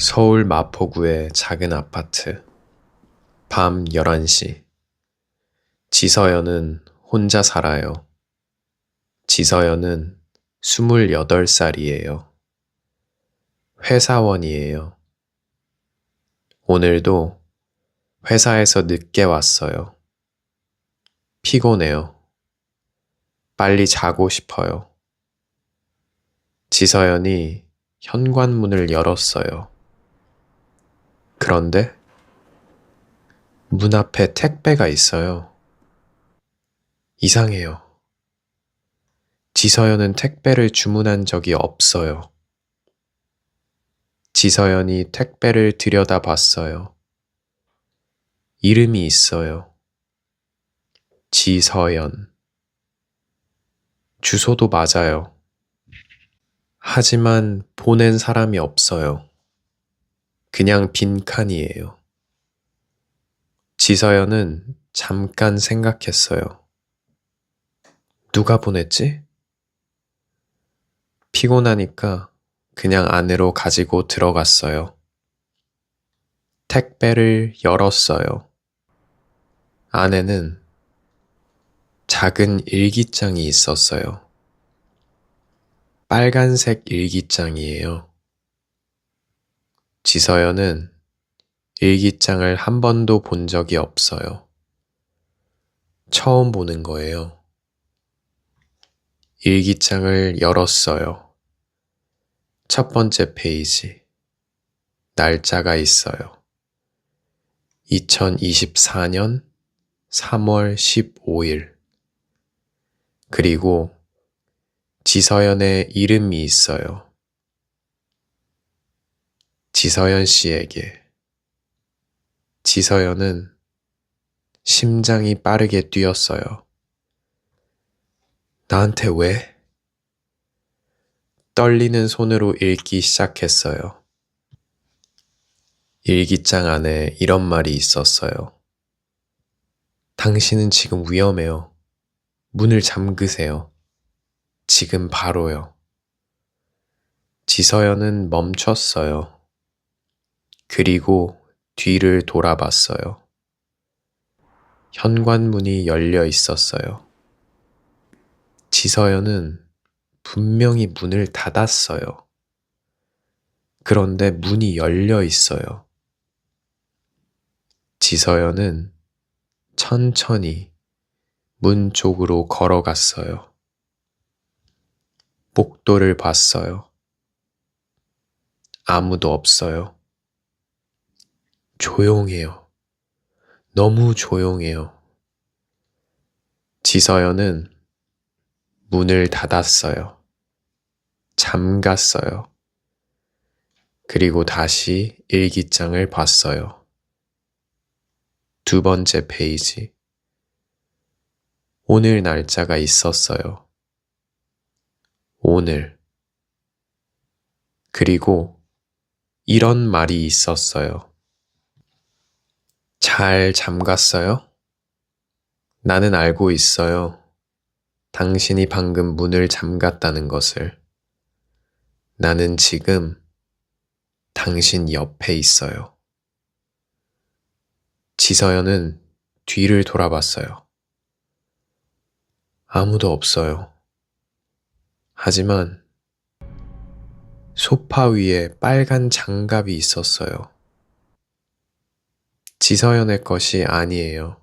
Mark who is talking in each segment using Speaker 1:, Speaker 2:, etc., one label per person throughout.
Speaker 1: 서울 마포구의 작은 아파트. 밤 11시. 지서연은 혼자 살아요. 지서연은 28살이에요. 회사원이에요. 오늘도 회사에서 늦게 왔어요. 피곤해요. 빨리 자고 싶어요. 지서연이 현관문을 열었어요. 그런데 문 앞에 택배가 있어요. 이상해요. 지서연은 택배를 주문한 적이 없어요. 지서연이 택배를 들여다봤어요. 이름이 있어요. 지서연. 주소도 맞아요. 하지만 보낸 사람이 없어요. 그냥 빈칸이에요. 지서연은 잠깐 생각했어요. 누가 보냈지? 피곤하니까 그냥 안으로 가지고 들어갔어요. 택배를 열었어요. 안에는 작은 일기장이 있었어요. 빨간색 일기장이에요. 지서연은 일기장을 한 번도 본 적이 없어요. 처음 보는 거예요. 일기장을 열었어요. 첫 번째 페이지. 날짜가 있어요. 2024년 3월 15일. 그리고 지서연의 이름이 있어요. 지서연 씨에게. 지서연은 심장이 빠르게 뛰었어요. 나한테 왜? 떨리는 손으로 읽기 시작했어요. 일기장 안에 이런 말이 있었어요. 당신은 지금 위험해요. 문을 잠그세요. 지금 바로요. 지서연은 멈췄어요. 그리고 뒤를 돌아봤어요. 현관문이 열려 있었어요. 지서연은 분명히 문을 닫았어요. 그런데 문이 열려 있어요. 지서연은 천천히 문 쪽으로 걸어갔어요. 복도를 봤어요. 아무도 없어요. 조용해요. 너무 조용해요. 지서연은 문을 닫았어요. 잠갔어요. 그리고 다시 일기장을 봤어요. 두 번째 페이지. 오늘 날짜가 있었어요. 오늘. 그리고 이런 말이 있었어요. 잘 잠갔어요? 나는 알고 있어요. 당신이 방금 문을 잠갔다는 것을. 나는 지금 당신 옆에 있어요. 지서연은 뒤를 돌아봤어요. 아무도 없어요. 하지만 소파 위에 빨간 장갑이 있었어요. 지서연의 것이 아니에요.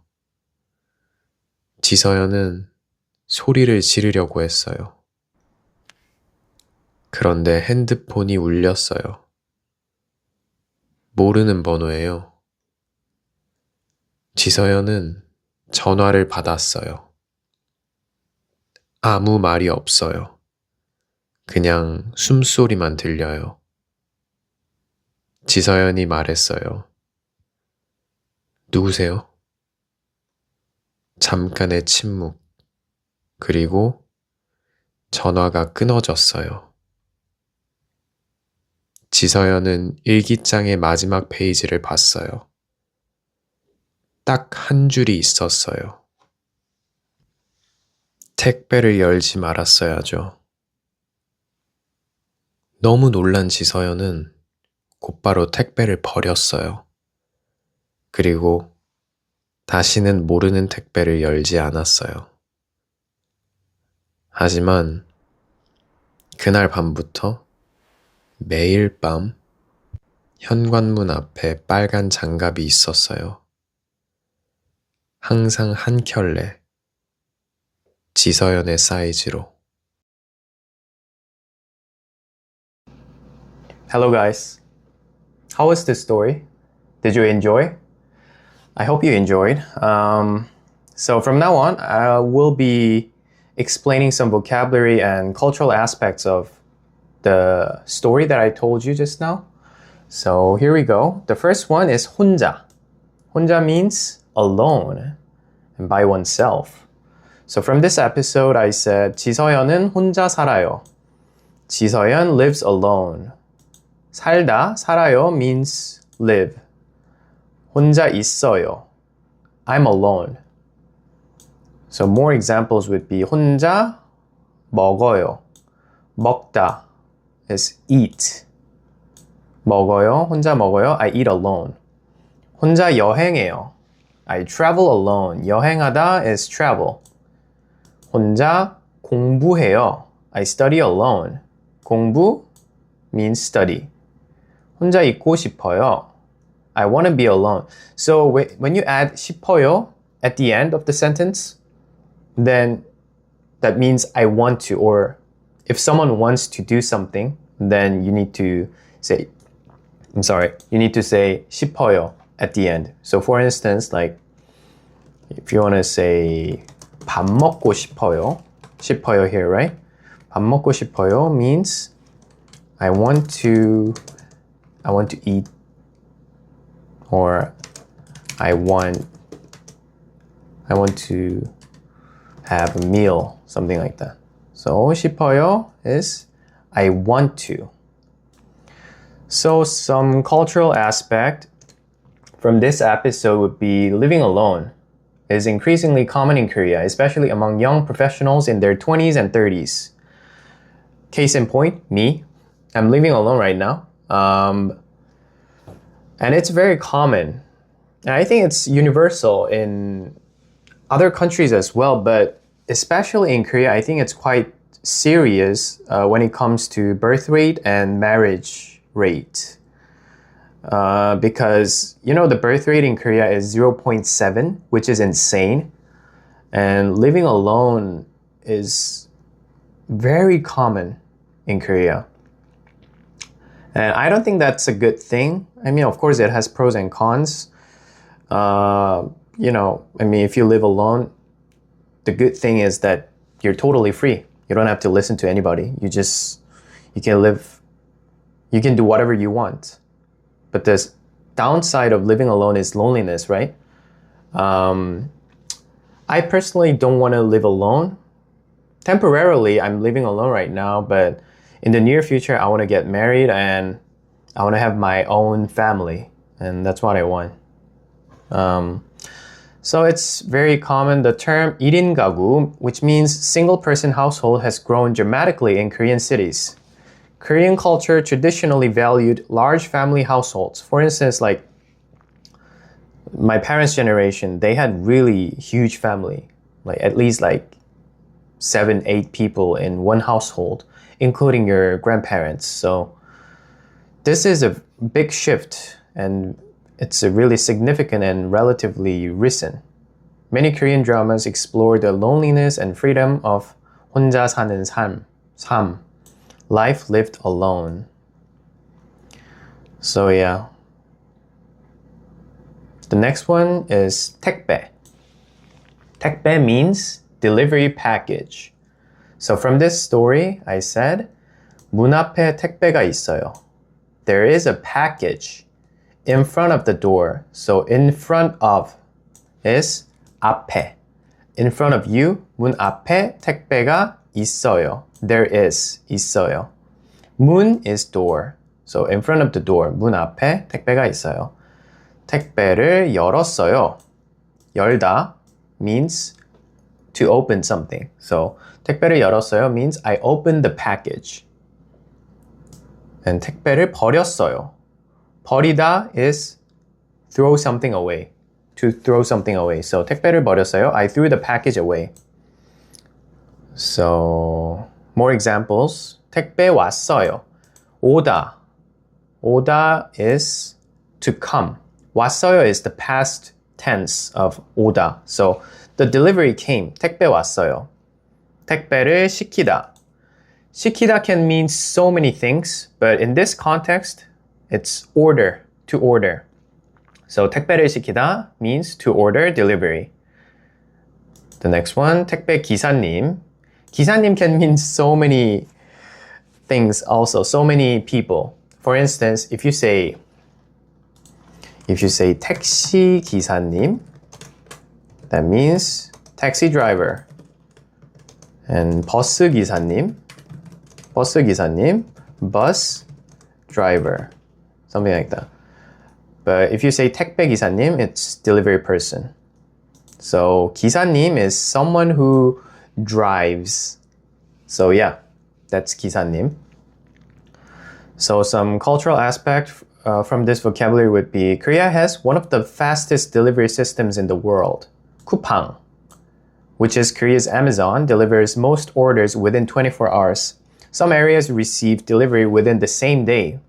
Speaker 1: 지서연은 소리를 지르려고 했어요. 그런데 핸드폰이 울렸어요. 모르는 번호예요. 지서연은 전화를 받았어요. 아무 말이 없어요. 그냥 숨소리만 들려요. 지서연이 말했어요. 누구세요? 잠깐의 침묵. 그리고 전화가 끊어졌어요. 지서연은 일기장의 마지막 페이지를 봤어요. 딱 한 줄이 있었어요. 택배를 열지 말았어야죠. 너무 놀란 지서연은 곧바로 택배를 버렸어요. 그리고 다시는 모르는 택배를 열지 않았어요. 하지만 그날 밤부터 매일 밤 현관문 앞에 빨간 장갑이 있었어요. 항상 한 켤레, 지서연의 사이즈로.
Speaker 2: Hello guys, how was this story? Did you enjoy? I hope you enjoyed. So from now on, I will be explaining some vocabulary and cultural aspects of the story that I told you just now. So here we go. The first one is 혼자. 혼자 means alone and by oneself. So from this episode, I said 지서연은 혼자 살아요. 지서연 lives alone. 살다, 살아요 means live. 혼자 있어요. I'm alone. So more examples would be 혼자 먹어요. 먹다 is eat. 먹어요, 혼자 먹어요. I eat alone. 혼자 여행해요. I travel alone. 여행하다 is travel. 혼자 공부해요. I study alone. 공부 means study. 혼자 있고 싶어요. I want to be alone. So when you add 싶어요 at the end of the sentence, then that means I want to, or if someone wants to do something, then you need to say 싶어요 at the end. So for instance, like if you want to say 밥 먹고 싶어요, 싶어요 here, right? 밥 먹고 싶어요 means I want to eat, or I want to have a meal, something like that. So 싶어요 is I want to. So some cultural aspect from this episode would be living alone is increasingly common in Korea, especially among young professionals in their 20s and 30s. Case in point, me. I'm living alone right now. And it's very common. And I think it's universal in other countries as well, but especially in Korea, I think it's quite serious when it comes to birth rate and marriage rate. Because, the birth rate in Korea is 0.7, which is insane. And living alone is very common in Korea. And I don't think that's a good thing. I mean, of course, it has pros and cons. If you live alone, the good thing is that you're totally free. You don't have to listen to anybody. You can do whatever you want. But the downside of living alone is loneliness, right? I personally don't want to live alone. Temporarily, I'm living alone right now, but in the near future, I want to get married and I want to have my own family. And that's what I want. So it's very common. The term 1인 가구, which means single-person household, has grown dramatically in Korean cities. Korean culture traditionally valued large family households. For instance, like my parents' generation, they had really huge family, like at least 7, 8 people in one household, including your grandparents. So this is a big shift, and it's a really significant and relatively recent. Many Korean dramas explore the loneliness and freedom of 혼자 사는 삶, life lived alone. So yeah. The next one is 택배. 택배 means delivery package. So from this story, I said 문 앞에 택배가 있어요. There is a package in front of the door. So in front of is 앞에. In front of you, 문 앞에 택배가 있어요. There is, 있어요. 문 is door. So in front of the door, 문 앞에 택배가 있어요. 택배를 열었어요. 열다 means to open something. So 택배를 열었어요 means I opened the package. And 택배를 버렸어요. 버리다 is throw something away. To throw something away. So 택배를 버렸어요. I threw the package away. So more examples. 택배 왔어요. 오다. 오다 is to come. 왔어요 is the past tense of 오다. So the delivery came. 택배 왔어요. 택배를 시키다. 시키다 can mean so many things, but in this context, it's order, to order. So 택배를 시키다 means to order delivery. The next one, 택배 기사님. 기사님 can mean so many things also, so many people. For instance, if you say 택시 기사님, that means taxi driver. And 버스 기사님, bus driver, something like that. But if you say 택배 기사님, it's delivery person. So 기사님 is someone who drives. So yeah, that's 기사님. So some cultural aspect from this vocabulary would be Korea has one of the fastest delivery systems in the world. Coupang, which is Korea's Amazon, delivers most orders within 24 hours. Some areas receive delivery within the same day.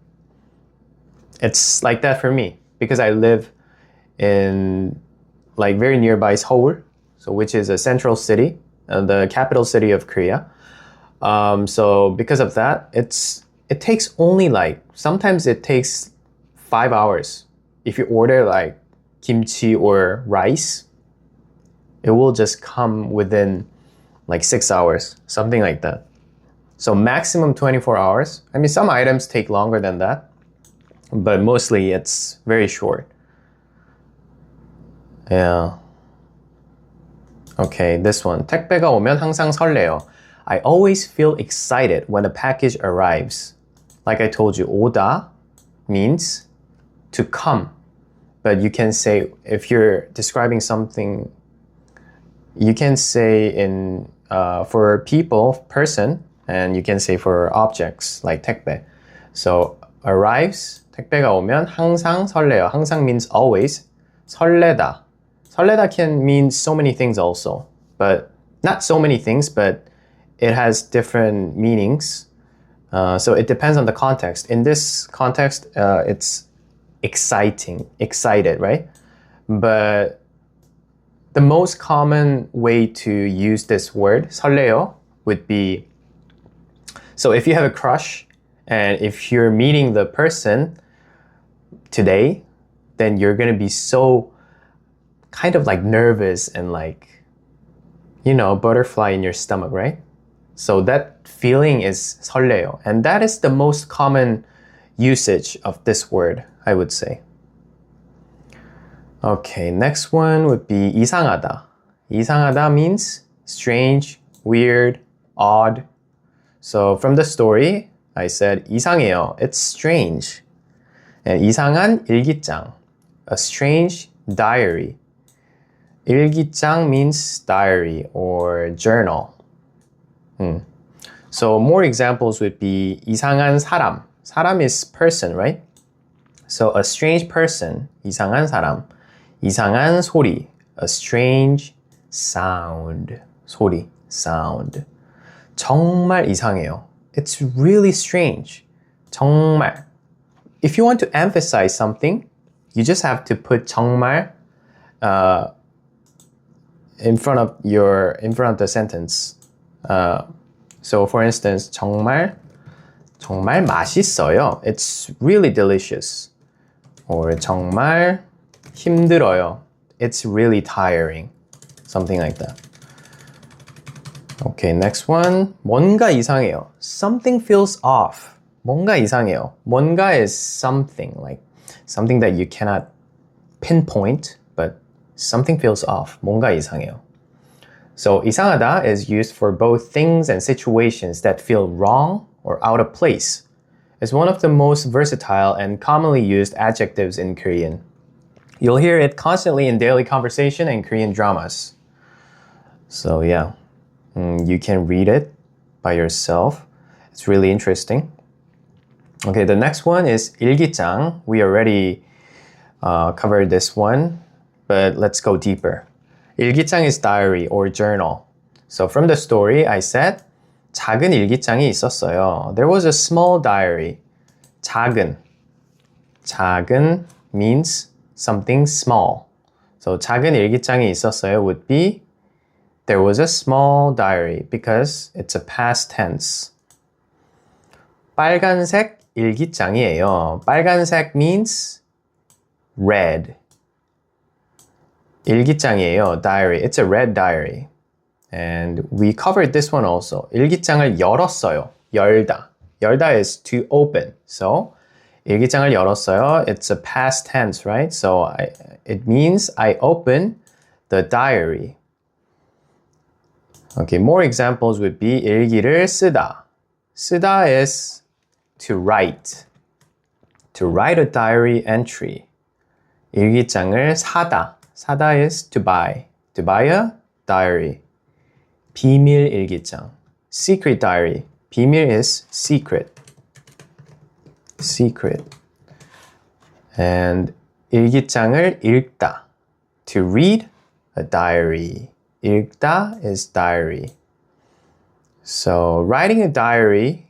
Speaker 2: It's like that for me because I live in like very nearby Seoul, so which is a central city, the capital city of Korea. So because of that, it takes only like sometimes it takes 5 hours. If you order like kimchi or rice, it will just come within like 6 hours, something like that. So maximum 24 hours. I mean, some items take longer than that, but mostly it's very short. Yeah. Okay, this one. 택배가 오면 항상 설레요. I always feel excited when a package arrives. Like I told you, 오다 means to come. But you can say, if you're describing something, you can say in for people, person, and you can say for objects like 택배. So arrives, 택배가 오면 항상 설레요. 항상 means always. 설레다. 설레다 can mean so many things also, but not so many things, but it has different meanings. So it depends on the context. In this context, it's exciting, excited, right? But the most common way to use this word, 설레요, would be, so if you have a crush and if you're meeting the person today, then you're going to be so kind of like nervous and like, you know, butterfly in your stomach, right? So that feeling is 설레요. And that is the most common usage of this word, I would say. Okay, next one would be 이상하다. 이상하다 means strange, weird, odd. So from the story, I said 이상해요. It's strange. And 이상한 일기장, a strange diary. 일기장 means diary or journal. So more examples would be 이상한 사람. 사람 is person, right? So a strange person, 이상한 사람. 이상한 소리, a strange sound. 소리, sound. 정말 이상해요. It's really strange. 정말. If you want to emphasize something, you just have to put 정말 in front of the sentence. So for instance, 정말 맛있어요. It's really delicious. Or 정말 힘들어요. It's really tiring. Something like that. Okay, next one. 뭔가 이상해요. Something feels off. 뭔가 이상해요. 뭔가 is something, like something that you cannot pinpoint, but something feels off. 뭔가 이상해요. So 이상하다 is used for both things and situations that feel wrong or out of place. It's one of the most versatile and commonly used adjectives in Korean. You'll hear it constantly in daily conversation and Korean dramas. So yeah, you can read it by yourself. It's really interesting. Okay, the next one is 일기장. We already covered this one, but let's go deeper. 일기장 is diary or journal. So from the story, I said 작은 일기장이 있었어요. There was a small diary. 작은. 작은 means something small. So 작은 일기장이 있었어요 would be there was a small diary because it's a past tense. 빨간색 일기장이에요. 빨간색 means red. 일기장이에요. Diary. It's a red diary. And we covered this one also. 일기장을 열었어요. 열다. 열다 is to open. So 일기장을 열었어요. It's a past tense, right? So it means I open the diary. Okay, more examples would be 일기를 쓰다. 쓰다 is to write. To write a diary entry. 일기장을 사다. 사다 is to buy. To buy a diary. 비밀 일기장. Secret diary. 비밀 is secret. Secret. And 일기장을 읽다. To read a diary. 읽다 is diary. So writing a diary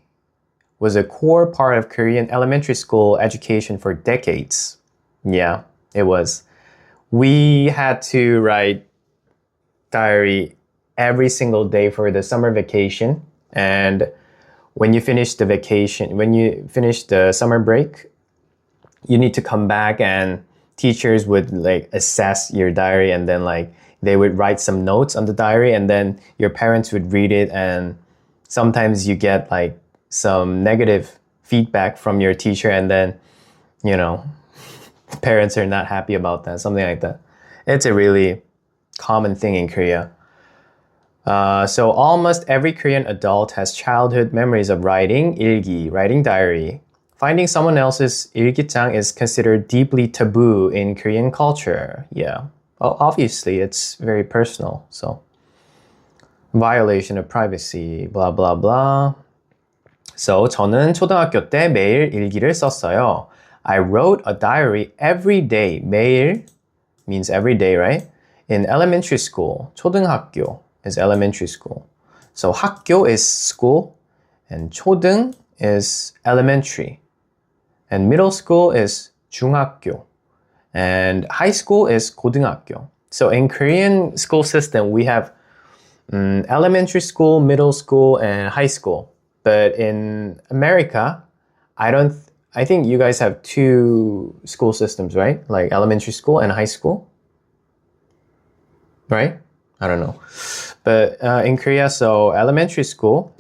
Speaker 2: was a core part of Korean elementary school education for decades. Yeah, it was. We had to write diary every single day for the summer vacation. And when you finish the vacation, when you finish the summer break, you need to come back and teachers would like assess your diary and then like they would write some notes on the diary and then your parents would read it and sometimes you get like some negative feedback from your teacher and then, you know, parents are not happy about that, something like that. It's a really common thing in Korea. So almost every Korean adult has childhood memories of writing 일기, writing diary. Finding someone else's 일기장 is considered deeply taboo in Korean culture. Yeah, well, obviously it's very personal. So violation of privacy, blah blah blah. So 저는 초등학교 때 매일 일기를 썼어요. I wrote a diary every day. 매일 means every day, right? In elementary school, 초등학교 is elementary school. So 학교 is school and 초등 is elementary. And middle school is 중학교. And high school is 고등학교. So in Korean school system, we have elementary school, middle school, and high school. But in America, I think you guys have two school systems, right? Like elementary school and high school, right? I don't know. But in Korea, so elementary school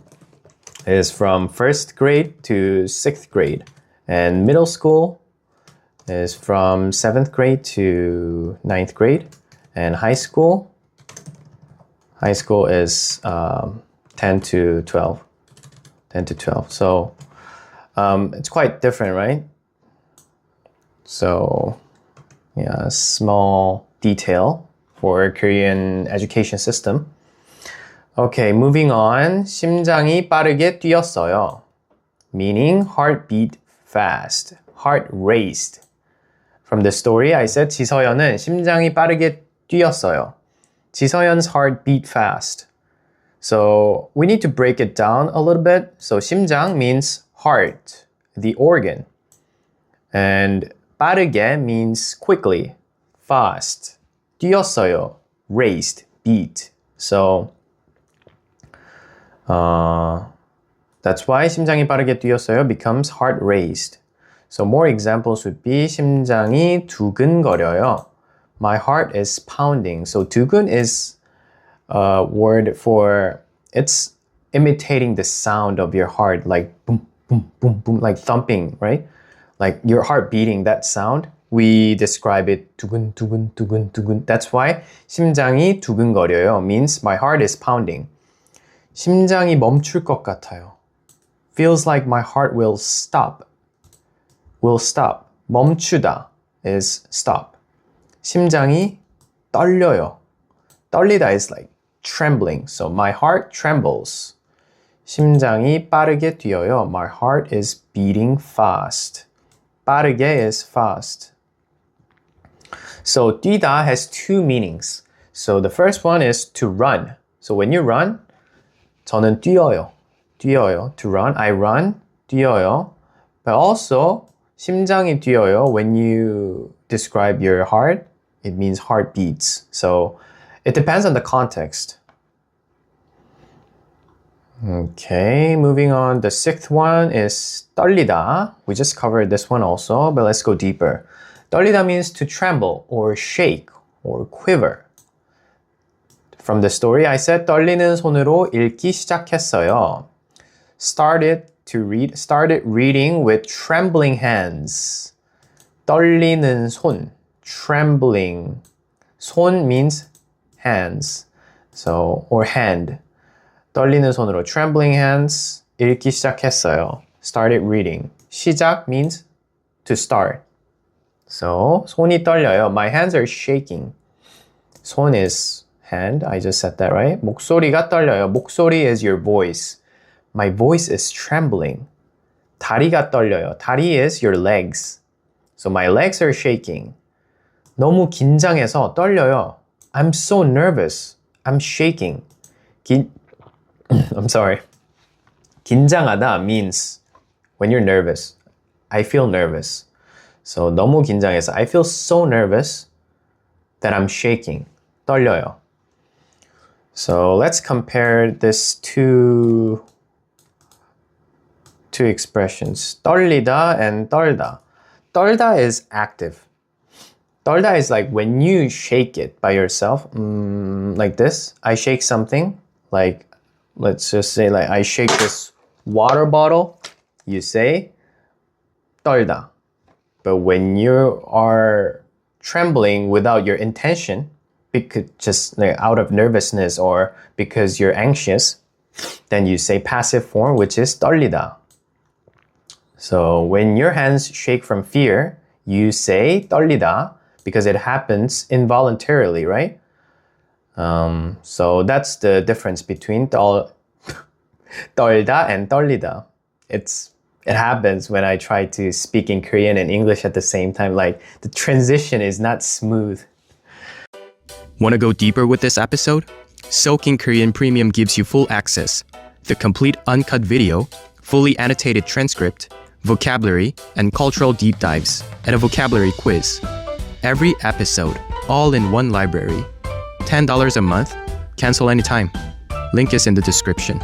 Speaker 2: is from 1st grade to 6th grade. And middle school is from 7th grade to 9th grade. And high school is 10 to 12. 10 to 12. So it's quite different, right? So yeah, a small detail for Korean education system. Okay, moving on. 심장이 빠르게 뛰었어요. Meaning heart beat fast. Heart raced. From the story, I said 지서연은 심장이 빠르게 뛰었어요. 지서연's heart beat fast. So we need to break it down a little bit. So 심장 means heart, the organ. And 빠르게 means quickly, fast. 뛰었어요, raced, beat. So that's why 심장이 빠르게 뛰었어요 becomes heart raced. So more examples would be 심장이 두근거려요. My heart is pounding. So 두근 is a word for, it's imitating the sound of your heart, like boom, boom, boom, boom, like thumping, right? Like your heart beating, that sound. We describe it 두근, 두근, 두근, 두근. That's why 심장이 두근거려요 means my heart is pounding. 심장이 멈출 것 같아요. Feels like my heart will stop. Will stop. 멈추다 is stop. 심장이 떨려요. 떨리다 is like trembling. So my heart trembles. 심장이 빠르게 뛰어요. My heart is beating fast. 빠르게 is fast. So 뛰다 has two meanings. So the first one is to run. So when you run, 저는 뛰어요. 뛰어요. To run, I run. 뛰어요. But also 심장이 뛰어요. When you describe your heart, it means heart beats. So it depends on the context. Okay, moving on. The sixth one is 떨리다. We just covered this one also, but let's go deeper. 떨리다 means to tremble or shake or quiver. From the story, I said 떨리는 손으로 읽기 시작했어요. Started reading with trembling hands. 떨리는 손, trembling. 손 means hands, so or hand. 떨리는 손으로 trembling hands 읽기 시작했어요. Started reading. 시작 means to start. So 손이 떨려요. My hands are shaking. 손 is hand. I just said that, right? 목소리가 떨려요. 목소리 is your voice. My voice is trembling. 다리가 떨려요. 다리 is your legs. So my legs are shaking. 너무 긴장해서 떨려요. I'm so nervous. I'm shaking. I'm sorry. 긴장하다 means when you're nervous. I feel nervous. So 너무 긴장해서 I feel so nervous that I'm shaking. 떨려요. So let's compare this two expressions. 떨리다 and 떨다. 떨다 is active. 떨다 is like when you shake it by yourself, like this. I shake something, like let's just say like I shake this water bottle, you say 떨다. But when you are trembling without your intention, because just like out of nervousness or because you're anxious, then you say passive form, which is 떨리다. So when your hands shake from fear, you say 떨리다 because it happens involuntarily, right? So that's the difference between 떨다 and 떨리다. It happens when I try to speak in Korean and English at the same time. Like the transition is not smooth.
Speaker 3: Want to go deeper with this episode? Soak in Korean Premium gives you full access. The complete uncut video, fully annotated transcript, vocabulary, and cultural deep dives, and a vocabulary quiz. Every episode, all in one library. $10 a month. Cancel anytime. Link is in the description.